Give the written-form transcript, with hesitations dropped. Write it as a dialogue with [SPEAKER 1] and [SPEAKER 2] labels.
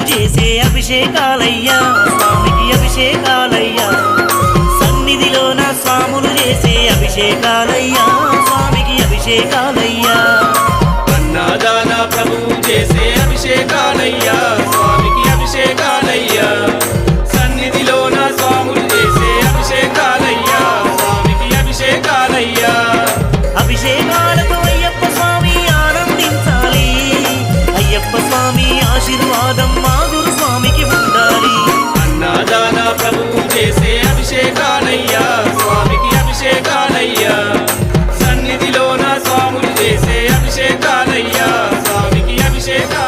[SPEAKER 1] చేసే అభిషేకాలయ్యా స్వామికి అభిషేకాలయ్యా సన్నిధిలోన స్వాములు చేసే అభిషేకాలయ్యా స్వామికి అభిషేకాలయ్యా
[SPEAKER 2] అన్నదాన ప్రభువు చేసే అభిషేకాలయ్యా స్వామికి అభిషేకాలయ్యా సన్నిధిలోన స్వాములు చేసే అభిషేకాలయ్యా స్వామికి అభిషేకాలయ్యా
[SPEAKER 1] అభిషేకాలతో అయ్యప్ప స్వామి ఆనందించాలి అయ్యప్ప స్వామి ఆశీర్వాదం మా గురు స్వామికి ఉండాలి
[SPEAKER 2] అన్నదాన ప్రభువు చేసే అభిషేకాలయ్యా స్వామికి అభిషేకాలయ్యా సన్నిధిలోన స్వాములు చేసే అభిషేకాలయ్యా స్వామికి అభిషేకాలయ్యా